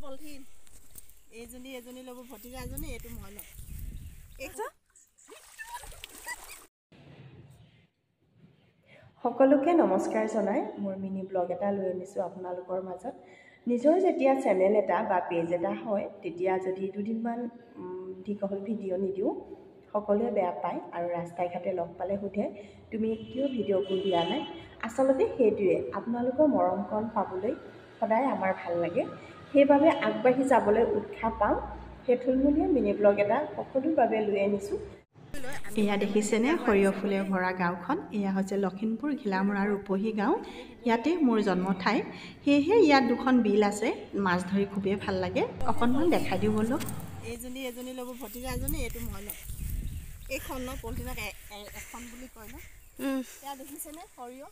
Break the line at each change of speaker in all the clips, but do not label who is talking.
polythene এজনী ল'ব ভতিজা এজনী এইটো মই লওঁ
সকলোকে নমস্কাৰ জনাই মোৰ মিনি ব্লগ এটা লৈ আনিছোঁ আপোনালোকৰ মাজত নিজৰ যেতিয়া চেনেল এটা বা পেজ এটা হয় তেতিয়া যদি দুদিনমান দীঘল ভিডিঅ' নিদিওঁ সকলোৱে বেয়া পায় আৰু ৰাস্তাই ঘাটে লগ পালে সোধে তুমি কিয় ভিডিঅ'বোৰ দিয়া নাই আচলতে সেইটোৱে আপোনালোকৰ মৰমকণ পাবলৈ সদায় আমাৰ ভাল লাগে সেইবাবে আগবাঢ়ি যাবলৈ উৎসাহ পাওঁ সেই থুলমূলীয়া মিনি ব্লগ এটা সকলোৰ বাবে লৈ আনিছোঁ এয়া দেখিছেনে সৰিয়হ ফুলে ভৰা গাঁওখন এয়া হৈছে লখিমপুৰ ঘিলামৰা ৰূপহী গাঁও ইয়াতে মোৰ জন্ম ঠাই সেয়েহে ইয়াত দুখন বিল আছে মাছ ধৰি খুবেই ভাল লাগে অকণমান দেখাই দিওঁ ব'লক
এজনী ল'ব ভতিজা এজনী এইটো মই লওঁ এইখন ন পলিথিনক এখন বুলি কয় ন এয়া দেখিছেনে সৰিয়হ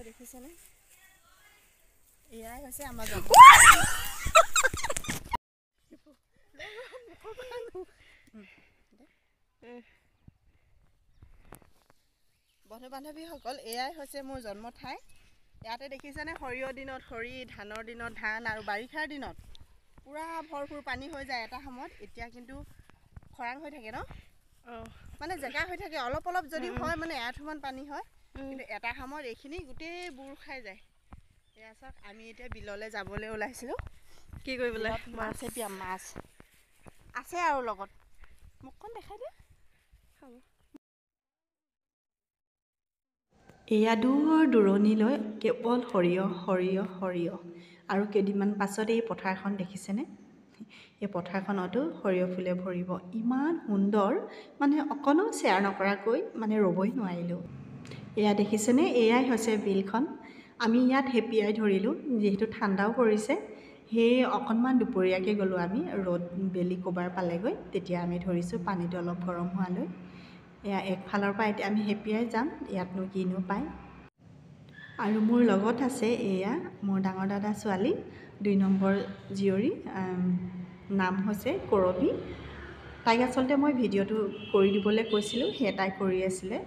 দেখিছেনে এয়াই হৈছে আমাৰ জন্ম বন্ধু বান্ধৱীসকল এয়াই হৈছে মোৰ জন্ম ঠাই ইয়াতে দেখিছেনে সৰিয়হ দিনত সৰি ধানৰ দিনত ধান আৰু বাৰিষাৰ দিনত পূৰা ভৰপূৰ পানী হৈ যায় এটা সময়ত এতিয়া কিন্তু খৰাং হৈ থাকে ন মানে জেগা হৈ থাকে অলপ অলপ যদি হয় মানে এআঁঠুমান পানী হয় কিন্তু এটা সময়ত এইখিনি গোটেই বুৰ খাই যায় এয়া চাওক আমি এতিয়া বিললৈ যাবলৈ ওলাইছিলোঁ কি কৰিবলৈ মাছ এতিয়া মাছ আছে আৰু লগত মুখখন দেখাই দিয়া হ'ব
এয়া দূৰ দূৰণিলৈ কেৱল সৰিয়হ সৰিয়হ সৰিয়হ আৰু কেইদিনমান পাছত এই পথাৰখন দেখিছেনে এই পথাৰখনতো সৰিয়হ ফুলে ভৰিব ইমান সুন্দৰ মানে অকণো শ্বেয়াৰ নকৰাকৈ মানে ৰ'বই নোৱাৰিলোঁ এয়া দেখিছেনে এয়াই হৈছে বিলখন আমি ইয়াত হেপিয়াই ধৰিলোঁ যিহেতু ঠাণ্ডাও পৰিছে সেই অকণমান দুপৰীয়াকৈ গ'লোঁ আমি ৰ'দ বেলি ক'বাৰ পালেগৈ তেতিয়া আমি ধৰিছোঁ পানীটো অলপ গৰম হোৱালৈ এয়া একফালৰ পৰা এতিয়া আমি হেপিয়াই যাম ইয়াতনো কিনো পায় আৰু মোৰ লগত আছে এয়া মোৰ ডাঙৰ দাদা ছোৱালী 2 নম্বৰ জীয়ৰী নাম হৈছে কৰবী তাইক আচলতে মই ভিডিঅ'টো কৰি দিবলৈ কৈছিলোঁ সেয়া তাই কৰি আছিলে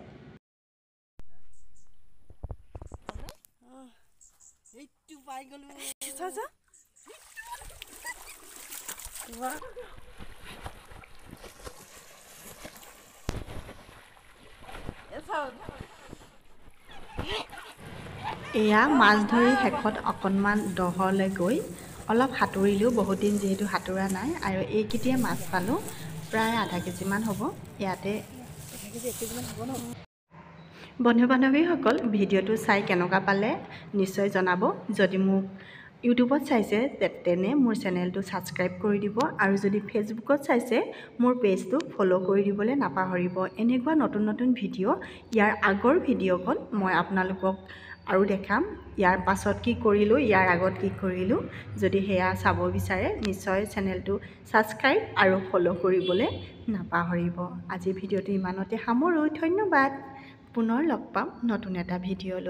এইটো পাই গ'লোঁ
এয়া মাছ ধৰি শেষত অকণমান দহলৈ গৈ অলপ সাঁতুৰিলোঁ বহুত দিন যিহেতু সাঁতোৰা নাই আৰু এইকেইটিয়ে মাছ পালোঁ প্ৰায় আধা কেজিমান হ'ব ইয়াতে বন্ধু বান্ধৱীসকল ভিডিঅ'টো চাই কেনেকুৱা পালে নিশ্চয় জনাব যদি মোক ইউটিউবত চাইছে তেনে মোৰ চেনেলটো ছাবস্ক্ৰাইব কৰি দিব আৰু যদি ফেচবুকত চাইছে মোৰ পেজটো ফ'ল' কৰি দিবলৈ নাপাহৰিব এনেকুৱা নতুন নতুন ভিডিঅ' ইয়াৰ আগৰ ভিডিঅ'খন মই আপোনালোকক আৰু দেখাম ইয়াৰ পাছত কি কৰিলোঁ ইয়াৰ আগত কি কৰিলোঁ যদি সেয়া চাব বিচাৰে নিশ্চয় চেনেলটো ছাবস্ক্ৰাইব আৰু ফ'ল' কৰিবলৈ নাপাহৰিব আজি ভিডিঅ'টো ইমানতে সামৰোঁ ধন্যবাদ পুনৰ লগ পাম নতুন এটা ভিডিঅ' লৈ